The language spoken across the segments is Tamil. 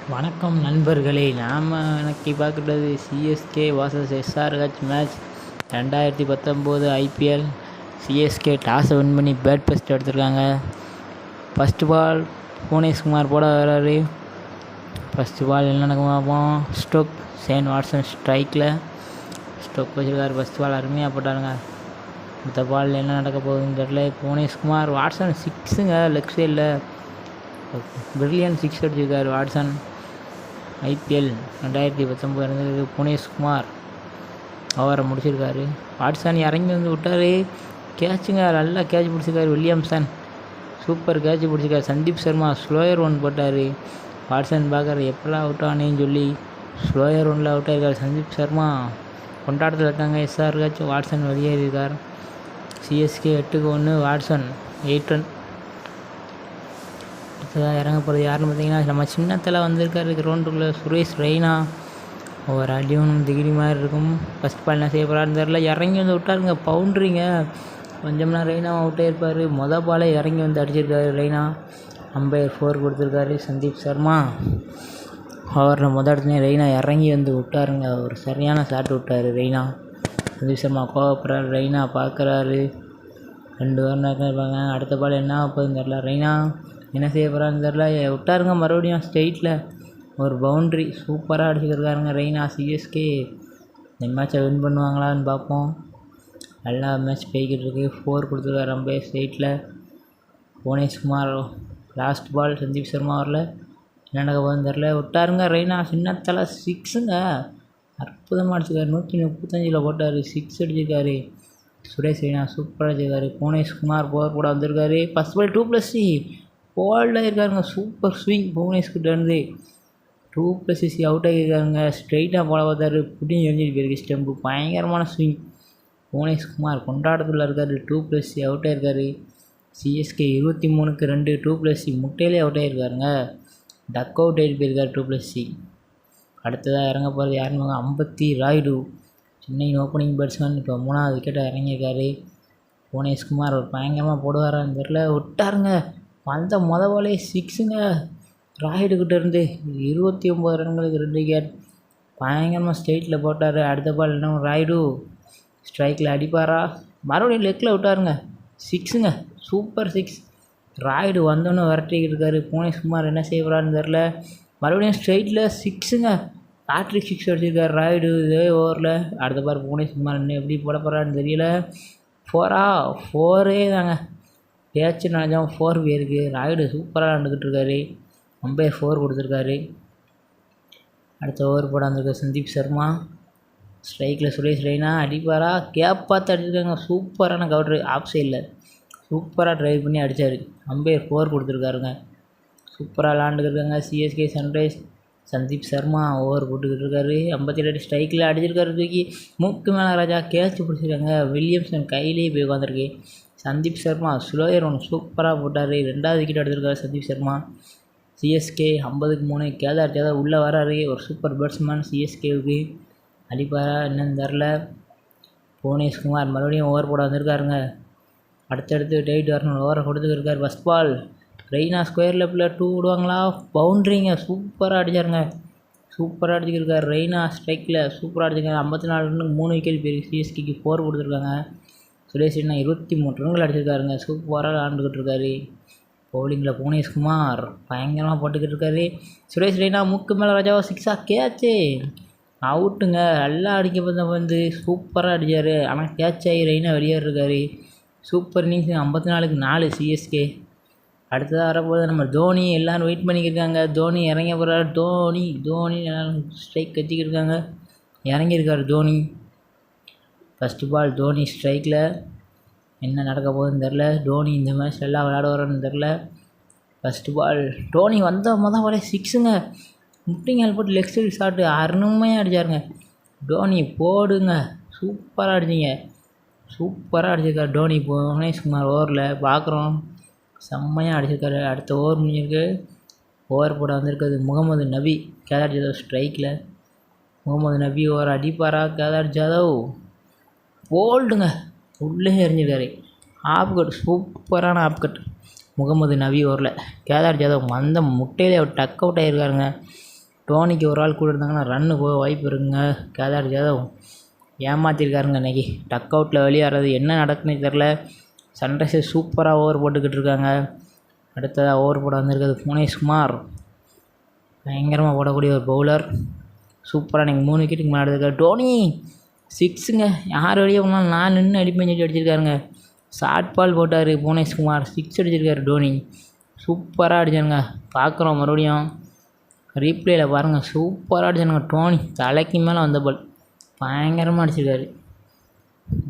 வணக்கம் நண்பர்களே, நாம் இன்னைக்கு பார்க்குறது CSK vs SRH match 2019 IPL. CSK டாஸை வின் பண்ணி பேட் ஃபர்ஸ்ட் எடுத்திருக்காங்க. ஃபஸ்ட்டு பால் புவனேஷ்குமார் போட வர்றாரு. ஃபஸ்ட்டு பால் என்ன நடக்குமா பார்ப்போம். ஸ்டோக் ஷேன் வாட்சன் ஸ்ட்ரைக்கில் ஸ்டோக் வச்சுருக்காரு. ஃபஸ்ட் பால் அருமையாக போட்டாருங்க. அடுத்த பால் என்ன நடக்க போகுதுன்னு தெரியல. புவனேஷ்குமார் வாட்சன் சிக்ஸுங்க, லெக் சைடில் பிரில்லியன் சிக்ஸ் அடிச்சிருக்காரு வாட்சன். ஐபிஎல் 2019 இருந்தது. புவனேஷ்குமார் ஓவரை முடிச்சிருக்காரு. வாட்சன் இறங்கி வந்து விட்டார். கேட்சுங்க, நல்லா கேட்ச் பிடிச்சிருக்காரு. வில்லியம்சன் சூப்பர் கேட்ச் பிடிச்சிருக்காரு. சந்தீப் சர்மா ஸ்லோயர் ஒன் போட்டார். வாட்சன் பார்க்குறாரு எப்பெல்லாம் அவுட் ஆனேன்னு சொல்லி ஸ்லோயர் ஒன்னில் அவுட் ஆகிருக்காரு. சந்தீப் சர்மா கொண்டாட்டத்தில் இருக்காங்க. எஸ்ஆர்ஹெச் வாட்சன் வெளியேறியிருக்கார். CSK 8-1, Watson 8 run. அடுத்ததாக இறங்க போகிறது யாருன்னு பார்த்தீங்கன்னா, நம்ம சின்னத்தில் வந்திருக்காரு கிரவுண்டுக்குள்ளே சுரேஷ் ரெய்னா. ஒரு அடியும் திகிரி மாதிரி இருக்கும். ஃபஸ்ட் பால் என்ன செய்ய போகிறாருன்னு தெரில. இறங்கி வந்து விட்டாருங்க, பவுண்ட்ரிங்க. கொஞ்சம்னா ரெய்னா அவுட்டே இருப்பார். மொதல் பாலே இறங்கி வந்து அடிச்சிருக்காரு ரெய்னா. அம்பையர் 4 கொடுத்துருக்காரு. சந்தீப் சர்மா ஓவரில் இடத்துலேயே ரெய்னா இறங்கி வந்து விட்டாருங்க. ஒரு சரியான ஷாட் விட்டார் ரெய்னா. சந்தீப் சர்மா கோவப்படுறாரு. ரெய்னா பார்க்குறாரு. 2 ஓவர் இருப்பாங்க. அடுத்த பால் என்ன ஆகுதுன்னு தெரில. ரெய்னா என்ன செய்ய போகிறான்னு தெரில. விட்டாருங்க மறுபடியும் ஸ்ட்ரெயிட்டில் ஒரு பவுண்ட்ரி. சூப்பராக அடிச்சுருக்காருங்க ரெய்னா. சிஎஸ்கே இந்த மேட்சை வின் பண்ணுவாங்களான்னு பார்ப்போம். நல்லா மேட்ச் போய்கிட்டு இருக்கு. 4 கொடுத்துருக்காரு அம்பையர் ஸ்ட்ரெயிட்டில். Bhuvneshkumar last ball. சந்தீப் சர்மா வரல. என்ன நடக்க போகுதுன்னு தெரில. விட்டாருங்க ரெய்னா. சின்னத்தில் சிக்ஸுங்க, அற்புதமாக அடிச்சிருக்காரு. 135 போட்டார். 6 அடிச்சிருக்காரு. சுரேஷ் ரெய்னா சூப்பராக அடிச்சிருக்காரு. புவனேஷ்குமார் போர் கூட வந்திருக்காரு. ஃபஸ்ட் பால் 2+C போல்டாக இருக்காருங்க. சூப்பர் ஸ்விங் புவனேஷ்கிட்டேருந்து. 2+C அவுட் ஆகியிருக்காருங்க. ஸ்ட்ரெயிட்டாக போட பார்த்தாரு. புட்டிங் எரிஞ்சிட்டு போயிருக்கு ஸ்டெம்பு. பயங்கரமான ஸ்விங். புவனேஷ்குமார் கொண்டாட்டத்தில் இருக்கார். 2+C அவுட் ஆகிருக்காரு. சிஎஸ்கே 23க்கு 2 2+C முட்டையிலே அவுட் ஆகிருக்காருங்க. டக் அவுட் ஆகிட்டு போயிருக்காரு 2+C. அடுத்ததாக இறங்க போகிறது யாருன்னு அம்பத்தி ராயுடு. சென்னையின் ஓப்பனிங் பேட்ஸ்மேன் இப்போ 3வது விக்கெட்டை இறங்கியிருக்காரு. புவனேஷ்குமார் ஒரு பயங்கரமாக போடுவாரான்னு தெரில. விட்டாருங்க. வந்த பாலே 6ங்க. ராயுடுக்கிட்ட இருந்து 29 ரன்களுக்கு 2 விக்கெட். பயங்கரமாக ஸ்ட்ரெயிட்டில் போட்டார். அடுத்த பால் என்ன ராயுடு ஸ்ட்ரைக்கில் அடிப்பாரா. மறுபடியும் லெக்கில் விட்டாருங்க. 6ங்க, சூப்பர் 6. ராயுடு வந்தோன்னே விரட்டிக்கிட்டு இருக்காரு. புவனேஷ்குமார் என்ன செய்ய போகிறான்னு தெரில. மறுபடியும் ஸ்ட்ரெயிட்டில் 6ங்க. பேட்ரிக் 6 அடிச்சிருக்காரு ராயுடு இதே ஓவரில். அடுத்த பால் புவனேஷ்குமார் இன்னும் எப்படி போட போகிறான்னு தெரியல. 4 தாங்க. பேச்சு நினைச்சோம் 4 போயிருக்கு. ராயுடு சூப்பராக விளாண்டுக்கிட்டு இருக்காரு. அம்பையர் 4 கொடுத்துருக்காரு. அடுத்த ஓவர் போட வந்திருக்க சந்தீப் சர்மா. ஸ்ட்ரைக்கில் சுரேஷ் ரெய்னா அடிப்பாரா. கேப் பார்த்து அடிச்சிருக்காங்க. சூப்பரான கவுட்ரு. ஆஃப் சைடில் சூப்பராக ட்ரைவ் பண்ணி அடித்தார். அம்பையர் 4 கொடுத்துருக்காருங்க. சூப்பராக விளாண்டுக்கிருக்காங்க CSK sunrise. Sandeep Sharma over போட்டுக்கிட்டு இருக்காரு. 57 ஸ்ட்ரைக்கில் அடிச்சிருக்காரு. தூக்கி மூக்கு மேலே ராஜா கேட்ச் பிடிச்சிருக்காங்க. வில்லியம்சன் கையிலேயே போய் உட்காந்துருக்கு. சந்தீப் சர்மா ஸ்லோயர் ஒன்று சூப்பராக போட்டார். 2வது விக்கெட் எடுத்திருக்காரு சந்தீப் சர்மா. சிஎஸ்கே 50க்கு 3. கேதார் ஜாதவ் உள்ளே வராரு. ஒரு சூப்பர் பேட்ஸ்மேன் சிஎஸ்கேவுக்கு. அடிப்பாரா என்னன்னு தெரில. புவனேஷ்குமார் மறுபடியும் ஓவர் போட வந்திருக்காருங்க. அடுத்தடுத்து டேவிட் வார்னர் ஓவரை கொடுத்துருக்காரு. ஃபஸ்ட் பால் ரெய்னா ஸ்கொயர் லெப்பில் 2 விடுவாங்களா. பவுண்ட்ரிங்க, சூப்பராக அடிச்சாருங்க. சூப்பராக அடிச்சுக்கிருக்காரு ரெய்னா. ஸ்ட்ரைக்கில் சூப்பராக அடிச்சிருக்காரு. 54 ரன்னுக்கு 3 விக்கெட் போயிருக்கு. சிஎஸ்கேக்கு 4 கொடுத்துருக்காங்க. சுரேஷ் ரெய்னா 23 ரன்கள் அடிச்சிருக்காருங்க. சூப்பராக விளாண்டுக்கிட்டு இருக்காரு. பவுலிங்கில் புவனேஷ்குமார் பயங்கரமாக போட்டுக்கிட்டு இருக்காரு. சுரேஷ் ரெய்னா மூக்கு மேலே ராஜாவா 6ஆ கேட்சு அவுட்டுங்க. நல்லா அடிக்க வந்து சூப்பராக அடித்தார். ஆனால் கேட்ச் ஆகி ரெய்னா வெளியேறிருக்காரு. Super innings. 54க்கு 4 சிஎஸ்கே. அடுத்ததாக வரப்போது நம்ம தோனி. எல்லோரும் வெயிட் பண்ணிக்கிருக்காங்க. தோனி இறங்க போகிறாரு. தோனி எல்லோரும் ஸ்ட்ரைக் கத்திக்கிட்டு இருக்காங்க. இறங்கியிருக்காரு தோனி. ஃபஸ்ட்டு பால் தோனி ஸ்ட்ரைக்கில். என்ன நடக்க போகுதுன்னு தெரில. தோனி இந்த மேட்ச் எல்லாம் விளையாடுவாரான்னு தெரில. ஃபஸ்ட்டு பால் தோனி வந்த பாலே 6ங்க. முட்டிங்கால் போட்டு லெக் சைடு ஷாட்டு அருமையாக அடித்தாருங்க. தோனி போடுங்க, சூப்பராக அடிச்சிங்க. சூப்பராக அடிச்சிருக்காரு தோனி. புவனேஷ்குமார் ஓவரில் பார்க்குறோம். செம்மையாக அடிச்சிருக்காரு. அடுத்த ஓவர் முடிஞ்சிருக்கு. ஓவர் போட வந்திருக்கிறது முகமது நபி. கேதார் ஜாதவ் ஸ்ட்ரைக்கில். முகமது நபி ஓவர் அடிப்பாரா. கேதார் ஜாதவ் போல்டுங்க, உள்ளே எறிஞ்சிருக்காரு. ஆப்கட், சூப்பரான ஆப்கட் முகமது நபி ஓவரில். கேதார் ஜாதவ் முட்டையிலே டக் அவுட் ஆகிருக்காருங்க. டோனிக்கு ஒரு ஆள் கூட இருந்தாங்கன்னா ரன்னு போக வாய்ப்பு இருக்குங்க. கேதார் ஜாதவ் ஏமாற்றிருக்காருங்க இன்றைக்கி. டக் அவுட்டில் வெளியாகிறது என்ன நடக்குன்னு தெரில. சன்ரைசர்ஸ் சூப்பராக ஓவர் போட்டுக்கிட்டு இருக்காங்க. அடுத்ததாக ஓவர் போட வந்திருக்கிறது புவனேஷ்குமார். பயங்கரமாக போடக்கூடிய ஒரு பவுலர். சூப்பராக நீங்கள் 3 விக்கெட்டுக்கு மேலே எடுத்துருக்காரு. டோனி 6ங்க. யார் வெளியே போனாலும் நான் நின்று அடிப்பேன் சொல்லி அடிச்சிருக்காருங்க. ஷார்ட் பால் போட்டார் புவனேஷ்குமார். 6 அடிச்சிருக்காரு டோனி. சூப்பராக அடிச்சாருங்க. பார்க்குறோம் மறுபடியும் ரீப்ளேயில் பாருங்கள். சூப்பராக அடிச்சானுங்க. டோனி தலைக்கு மேலே வந்த பால் பயங்கரமாக அடிச்சிருக்காரு.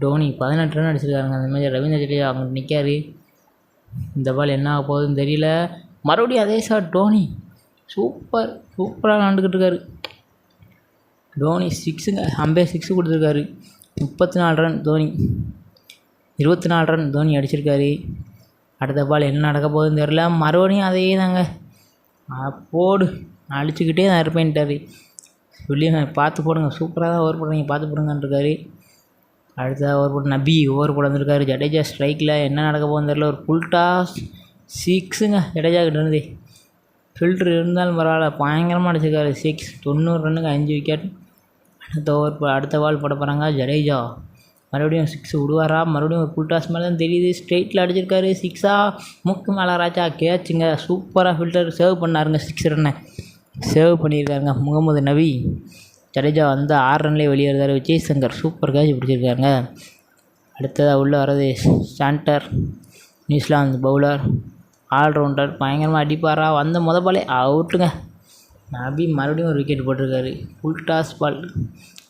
டோனி 18 ரன் அடிச்சிருக்காருங்க. அந்த மாதிரி ரவீந்திர ஜடேஜா அவங்க நிற்காரு. இந்த பால் என்ன ஆக போகுதுன்னு தெரியல. மறுபடியும் அதே ஷாட் டோனி. சூப்பராக விளாண்டுக்கிட்டு இருக்காரு டோனி. 6ங்க. அம்பேர் 6 கொடுத்துருக்காரு. 34 ரன் தோனி. 24 ரன் தோனி அடிச்சிருக்காரு. அடுத்த பால் என்ன நடக்க போகுதுன்னு தெரில. மறுபடியும் அதே தாங்க. போடு அடிச்சுக்கிட்டே தான் இருப்பேன்ட்டார். வில்லியம் பார்த்து போடுங்க, சூப்பராக தான் ஓவர் போடுறீங்க, பார்த்து போடுங்கன்னு இருக்காரு. அடுத்ததாக ஓவர் போட்டு நபி ஓவர் போட வந்திருக்காரு. ஜடேஜா ஸ்ட்ரைக்கில் என்ன நடக்க போகுதுன்னு தெரில. ஒரு ஃபுல் டாஸ் 6ங்க ஜடேஜா கிட்ட இருந்து. ஃபில்ட்ரு இருந்தாலும் பரவாயில்ல, பயங்கரமாக அடிச்சிருக்காரு. 6 90 ரன்னுக்கு 5 விக்கெட். அடுத்த பால் போட போகிறாங்க ஜடேஜா. மறுபடியும் 6 விடுவாரா? மறுபடியும் ஒரு ஃபுல் டாஸ் மேலே தான் தெரியுது. ஸ்ட்ரெயிட்டில் அடிச்சிருக்காரு. 6ஆ? மூக்கு மேலே ராஜா கேட்சுங்க. சூப்பராக ஃபில்டர் சேவ் பண்ணாருங்க. 6 ரன்னை சேவ் பண்ணியிருக்காருங்க முகமது நபி. ஜடேஜா வந்து 6 ரன்லேயே வெளியேறாரு. விஜய் சங்கர் சூப்பர் கேட்ச் பிடிச்சிருக்காங்க. அடுத்ததாக உள்ளே வர்றது சாண்டர், நியூசிலாந்து பவுலர், ஆல்ரவுண்டர். பயங்கரமாக அடிப்பாரா? வந்த பாலே அவுட்டுங்க. நபி மறுபடியும் ஒரு விக்கெட் போட்டிருக்காரு. Full toss ball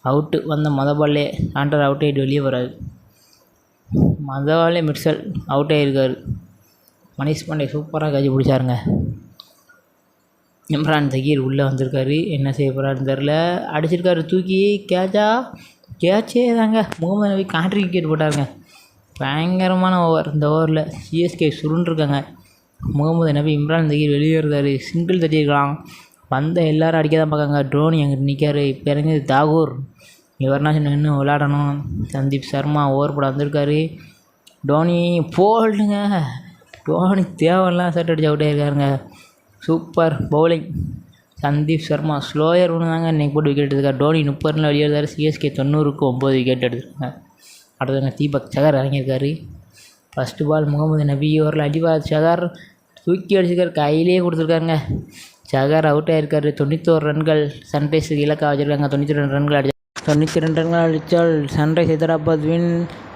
out. வந்த பால்லே சாண்டர் அவுட் ஆகிட்டு வெளியே வராது. பாலே மிட்சல் அவுட் ஆகியிருக்காரு. மணிஷ் பாண்டே சூப்பராக கேட்ச் பிடிச்சாருங்க. இம்ரான் தகீர் உள்ளே வந்திருக்காரு. என்ன செய்ய போகிறாருன்னு தெரில. அடிச்சிருக்காரு தூக்கி. கேட்சே தாங்க. முகமது நபி கான்ட்ரி விக்கெட் போட்டாருங்க. பயங்கரமான ஓவர். இந்த ஓவரில் சிஎஸ்கே சுருண்டுருக்காங்க. முகமது நபி இம்ரான் தகீர் வெளியேறாரு. சிங்கிள் தட்டியிருக்கலாம். வந்த எல்லோரும் அடிக்க தான் பார்க்காங்க. டோனி அங்கிட்டு நிற்காரு. இப்போ இறங்கியது தாகூர். இவர்னாச்சும் நின்று விளையாடணும். சந்தீப் சர்மா ஓவர் போட வந்திருக்காரு. டோனி போல்டுங்க. டோனி தேவையெல்லாம் செட் அடிச்சு அவுட் ஆகிருக்காருங்க. Super bowling. Sandeep Sharma slower ஒன்று தாங்க இன்றைக்கி போட்டு விக்கெட் எடுத்துருக்காரு. டோனி 30 ரனில் வெளியேறாரு. சிஎஸ்கே 90க்கு 9 விக்கெட் எடுத்துருக்காங்க. அடுத்தவங்க தீபக் சகர் இறங்கியிருக்காரு. ஃபஸ்ட்டு பால் முகமது நபி ஓவரில் அடிப்பார். சகர் தூக்கி அடிச்சிருக்காரு. கையிலே கொடுத்துருக்காருங்க. சகர் அவுட் ஆகிருக்காரு. 91 ரன்கள் சன்ரைஸுக்கு இலக்காக வச்சுருக்காங்க. 92 ரன்கள் அடித்தால் சன்ரைஸ் ஹைதராபாத் வின்.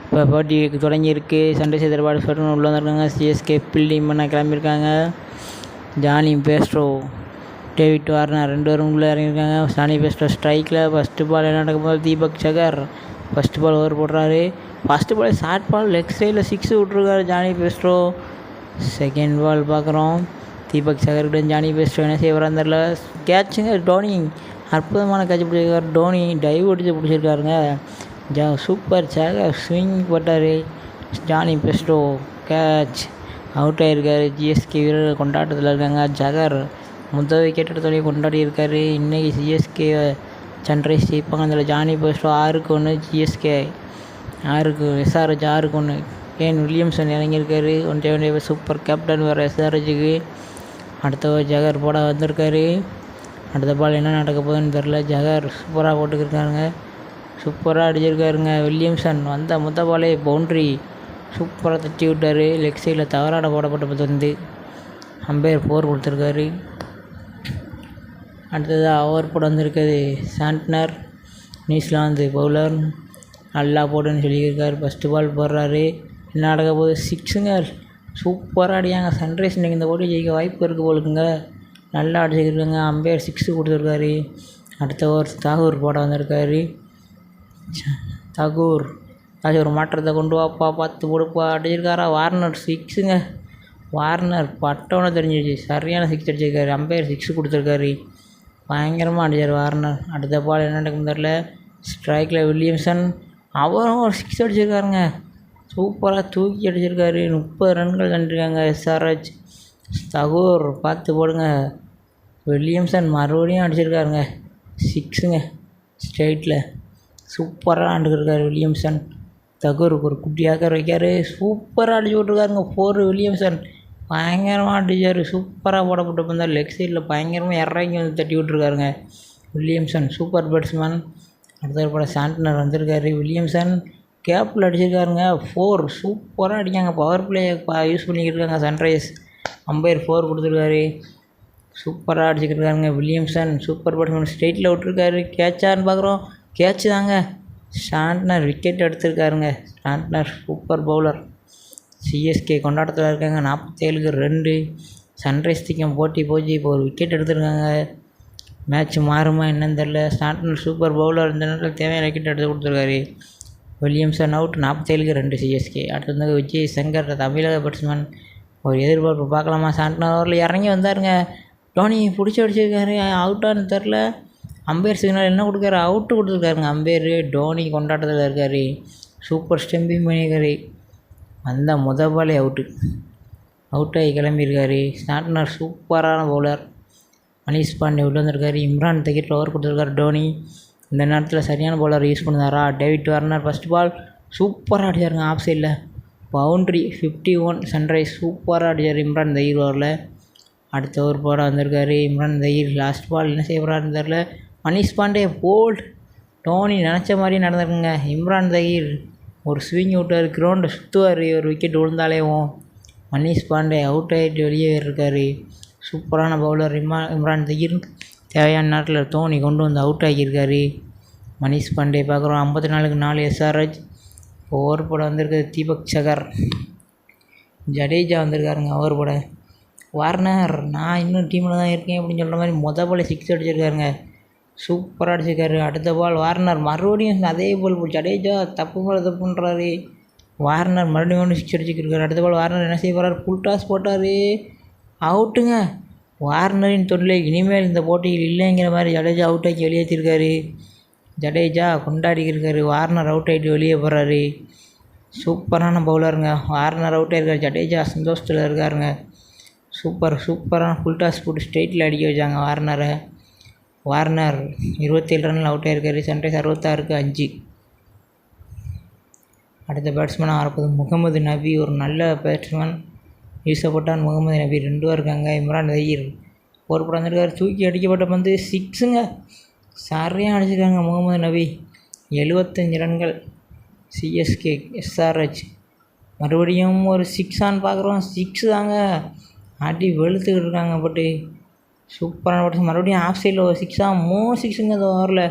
இப்போ போட்டி தொடங்கியிருக்கு. சன்ரைஸ் ஹைதராபாத் உள்ளே வந்திருக்காங்க. சிஎஸ்கே ஃபீல்டிங் பண்ண கிளம்பியிருக்காங்க. ஜானி பேஸ்ட்ரோ, டேவிட் வார்னர் 2 பேரும் உள்ளே இறங்கியிருக்காங்க. ஜானி பேஸ்ட்ரோ ஸ்ட்ரைக்கில். ஃபஸ்ட்டு பால் என்ன நடக்கும்போது Deepak Chahar first ball over போடுறாரு. First ball short ball leg சைடில் 6 விட்ருக்காரு ஜானி பேஸ்ட்ரோ. செகண்ட் பால் பார்க்குறோம். தீபக் சகர்கிட்ட ஜானி பேஸ்ட்ரோ என்ன செய்ய வரான்னு தெரில. கேட்சுங்க. டோனி அற்புதமான கேட்ச் பிடிச்சிருக்காரு. டோனி டைவ் அடித்து பிடிச்சிருக்காருங்க. சூப்பர் சகர் ஸ்விங் போட்டார். ஜானி பேஸ்ட்ரோ கேட்ச் அவுட் ஆகிருக்காரு. சிஎஸ்கே வீரர்கள் கொண்டாட்டத்தில் இருக்காங்க. ஜகர் முதல் விக்கெட் எடுத்தோடனே கொண்டாடி இருக்காரு. இன்றைக்கி சிஎஸ்கே சன்ரைஸ் ஜெயிப்பாங்க. அதில் ஜானி பேஸ்ட்ரோ 6க்கு 1, சிஎஸ்கே 6க்கு எஸ்ஆர்ஹெச் 6க்கு 1. கேன் வில்லியம்சன் இறங்கியிருக்காரு. ஒன் சூப்பர் கேப்டன் வேறு எஸ்ஆர்ஹெச்சுக்கு. அடுத்த ஜகர் போட வந்திருக்காரு. அடுத்த பால் என்ன நடக்க போகுதுன்னு தெரில. ஜகர் சூப்பராக போட்டுக்கிருக்காருங்க. சூப்பராக அடிச்சிருக்காருங்க. வில்லியம்சன் வந்த பாலே பவுண்ட்ரி சூப்பராக தட்டி விட்டார். லெக் சைடில் தவறான போடப்பட்ட வந்து அம்பையர் 4 கொடுத்துருக்காரு. அடுத்ததாக ஓவர் போட வந்திருக்காரு சாண்ட்னர், நியூசிலாந்து பவுலர். நல்லா போடுன்னு சொல்லியிருக்காரு. ஃபஸ்ட்டு பால் போடுறாரு. என்ன நடக்க போகுது? 6ங்க. சூப்பராக அடியாங்க. சன்ரைஸ் இன்றைக்கி இந்த போட்டி ஜெயிக்க வாய்ப்பு இருக்குது போலுக்குங்க. நல்லா அடிச்சிருக்காங்க. அம்பையர் 6 கொடுத்துருக்காரு. அடுத்த ஓவர் தாகூர் போட வந்திருக்காரு. தாகூர் ஒரு மாற்றத்தை கொண்டு வாப்பா, பார்த்து கொடுப்பா. அடிச்சிருக்காரா? வார்னர் 6ங்க. வார்னர் பட்டவனை தெரிஞ்சிச்சு. சரியான 6 அடிச்சிருக்காரு. அம்பையர் 6 கொடுத்துருக்காரு. பயங்கரமாக அடிச்சார் வார்னர். அடுத்த பால் என்ன நடக்கும் தெரில. ஸ்ட்ரைக்கில் வில்லியம்சன் அவரும் ஒரு 6 அடிச்சிருக்காருங்க. சூப்பராக தூக்கி அடிச்சிருக்காரு. 30 ரன்கள் கண்டிருக்காங்க எஸ்ஆர்ஹெச். தகூர் பார்த்து போடுங்க. வில்லியம்சன் மறுபடியும் அடிச்சிருக்காருங்க. 6ங்க ஸ்ட்ரைட்டில். சூப்பராக ஆண்டுக்கிருக்காரு வில்லியம்சன். தகூருக்கு ஒரு குட்டியாக வைக்காரு. சூப்பராக அடிச்சு விட்ருக்காருங்க 4 வில்லியம்சன். பயங்கரமாக அடிச்சார். சூப்பராக போடப்பட்ட பந்தார் லெக் சைடில் பயங்கரமாக இறங்கி வந்து தட்டி விட்ருக்காருங்க வில்லியம்சன். Super batsman. அடுத்த போட சாண்ட்னர் வந்திருக்காரு. வில்லியம்சன் கேப்பில் அடிச்சிருக்காருங்க. 4 சூப்பராக அடிக்காங்க. பவர் பிளே யூஸ் பண்ணிக்கிட்டு இருக்காங்க சன்ரைஸ். அம்பையர் 4 கொடுத்துருக்காரு. சூப்பராக அடிச்சுக்கிட்டு இருக்காருங்க வில்லியம்சன். சூப்பர் பேட்ஸ்மேன் ஸ்ட்ரெயிட்டில் விட்டுருக்காரு. கேட்சான்னு பார்க்குறோம். கேட்சு தாங்க. சாண்ட்னர் விக்கெட் எடுத்திருக்காருங்க. Santner super bowler. சிஎஸ்கே கொண்டாட்டத்தில் இருக்காங்க. 47க்கு 2. சன்ரைஸ் திக்கம் போட்டி போச்சு. இப்போ ஒரு விக்கெட் எடுத்திருக்காங்க. மேட்ச் மாறுமா என்னன்னு தெரில. Santner super bowler. இந்த நேரத்தில் தேவையான விக்கெட் எடுத்து கொடுத்துருக்காரு. Williamson out. 47க்கு 2 சிஎஸ்கே. அடுத்து வந்து விஜய் சங்கர் தமிழக பேட்ஸ்மேன். ஒரு எதிர்பார்ப்பு பார்க்கலாமா? சாண்ட்னர் ஓவரில் இறங்கி வந்தாருங்க. டோனி பிடிச்சி அடிச்சிருக்காரு. அவுட்டான்னு தெரில. அம்பையர் சிக்னல் என்ன கொடுக்காரு? அவுட்டு கொடுத்துருக்காருங்க அம்பையர். டோனி கொண்டாட்டத்தில் இருக்கார். சூப்பர் ஸ்டெம்பிங் பண்ணியிருக்காரு. அந்த பாலே அவுட்டாகி கிளம்பியிருக்காரு. சாண்ட்னர் சூப்பரான பவுலர். மணிஷ் பாண்டே உள்ள வந்திருக்காரு. இம்ரான் தகிர் ஓவர் கொடுத்துருக்காரு டோனி. இந்த நேரத்தில் சரியான பவுலர் யூஸ் பண்ணுறாரா? டேவிட் வார்னர் ஃபஸ்ட் பால் சூப்பராக அடிச்சாருங்க. ஆஃப் சைடில் பவுண்ட்ரி. 51 சன்ரைஸ். சூப்பராக அடிச்சார் இம்ரான் தகிர் ஓவரில். அடுத்த ஓவர் போட வந்திருக்காரு இம்ரான் தகிர். லாஸ்ட் பால் என்ன செய்ய போகிறாருன்னு தெரில. மணிஷ் பாண்டே போல்ட். டோனி நினச்ச மாதிரி நடந்திருக்குங்க. இம்ரான் தகிர் ஒரு ஸ்விங் விட்டார். கிரவுண்டை சுற்றுவார். ஒரு விக்கெட் விழுந்தாலேவும். மணிஷ் பாண்டே அவுட் ஆகிட்டு வெளியே இருக்கார். சூப்பரான பவுலர் இம்ரான் தகிர். தேவையான நேரத்தில் தோனி கொண்டு வந்து அவுட் ஆகியிருக்காரு. மணிஷ் பாண்டே பார்க்குறோம். 54க்கு 4 எஸ்ஆர்ஹெச். ஓவர் போட வந்திருக்காரு தீபக் சகர். ஜடேஜா வந்திருக்காருங்க ஓவர் போட. வார்னர் நான் இன்னும் டீமில் தான் இருக்கேன் அப்படின்னு சொல்கிற மாதிரி பால் 6 அடிச்சிருக்காருங்க. சூப்பராக அடிச்சிருக்காரு. அடுத்த பால் வார்னர் மறுபடியும் அதே பால் ஜடேஜா தப்பு மேலே தப்புன்றாரு. வார்னர் மறுபடியும் 6 அடிச்சுக்கிருக்காரு. அடுத்த பால் வார்னர் என்ன செய்ய போகிறார்? ஃபுல் டாஸ் போட்டார். அவுட்டுங்க. வார்னரின் தொல்லை இனிமேல் இந்த போட்டியில் இல்லைங்கிற மாதிரி ஜடேஜா அவுட் ஆக்கி வெளியேற்றிருக்காரு. ஜடேஜா கொண்டாடிக்கிருக்காரு. வார்னர் அவுட் ஆகிட்டு வெளியே போகிறாரு. சூப்பரான பவுலருங்க. வார்னர் அவுட் ஆகிருக்காரு. ஜடேஜா சந்தோஷத்தில் இருக்காருங்க. சூப்பரான ஃபுல் டாஸ் போட்டு ஸ்ட்ரெயிட்டில் அடிக்க வச்சாங்க வார்னரை. வார்னர் 27 ரனில் அவுட் ஆகிருக்காரு. சன்ரைஸ் 66க்கு 5. அடுத்த பேட்ஸ்மேனாக வரப்போது முகமது நபி. ஒரு நல்ல பேட்ஸ்மேன். யூசப் பட்டான் முகமது நபி 2 இருக்காங்க. இம்ரான் தகிர் ஒரு படம் வந்திருக்காரு. தூக்கி அடிக்கப்பட்ட பந்து 6ங்க. சரியாக அடிச்சிருக்காங்க முகமது நபி. 75 ரன்கள். CSK SRH. மறுபடியும் ஒரு 6ஆன்னு பார்க்குறோம். 6 தாங்க. அடி வெளுத்துக்கிட்டு இருக்காங்க. பட்டு சூப்பரான பட்டு மறுபடியும் ஆஃப் சைடில் ஒரு 6ஆ 3 6ங்க. இந்த ஓவரில்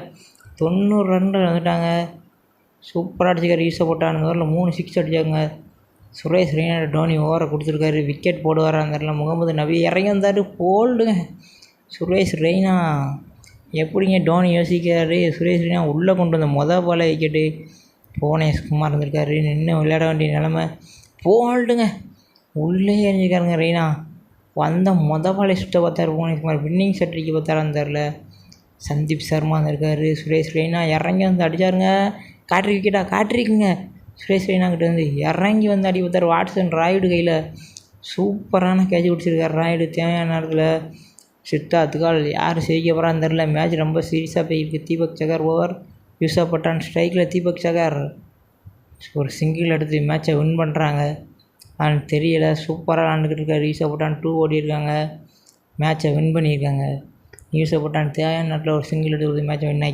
90 ரன்கள் வந்துட்டாங்க. சூப்பராக அடிச்சிருக்காரு யூசப் பட்டான். இந்த ஓவரில் 3 6 அடித்தாங்க. சுரேஷ் ரெய்னா டோனி ஓவரை கொடுத்துருக்காரு. விக்கெட் போடுவார் அந்த இடத்துல. முகமது நபி இறங்கி வந்தார். போல்டுங்க. சுரேஷ் ரெய்னா எப்படிங்க டோனி யோசிக்கிறாரு? சுரேஷ் ரெய்னா உள்ளே கொண்டு வந்த பாலே விக்கெட்டு. புவனேஷ்குமார் இருந்திருக்காரு. நின்று விளையாட வேண்டிய நிலமை. போல்டுங்க. உள்ளே எறிஞ்சிருக்காருங்க ரெய்னா. வந்த பாலே சுட்ட பார்த்தார் புவனேஷ்குமார். வின்னிங் சர்டிஃபிகேட் பார்த்தாரான்னு தெரில. சந்தீப் சர்மா இருக்கார். சுரேஷ் ரெய்னா இறங்கி வந்து அடித்தாருங்க. காட்ரிக் விக்கெட்டா? காட்ரிக்குங்க. சுரேஷ் ரெய்னா கிட்ட வந்து இறங்கி வந்து அடி பார்த்தார். வாட்சன் ராயுடு கையில் சூப்பரான கேட்ச் பிடிச்சிருக்காரு ராயுடு. தேவையான நேரத்தில் சித்தார்த்துக்கால் யார் செய்ய போகிறான்னு தெரில. மேட்ச் ரொம்ப சீரியஸாக போயிருக்கு. தீபக் சகர் ஓவர். யூசப் பட்டான் ஸ்ட்ரைக்கில். தீபக் சகர் ஒரு சிங்கிள் எடுத்து மேட்சை வின் பண்ணுறாங்க. ஆனால் தெரியலை. சூப்பராக விளாண்டுக்கிட்டு இருக்காரு. யூசப் பட்டான் 2 ஓடிருக்காங்க. மேட்சை வின் பண்ணியிருக்காங்க. யூசப் பட்டான் தேவையான நேரத்தில் ஒரு சிங்கிள் எடுத்து மேட்சை வின் ஆகி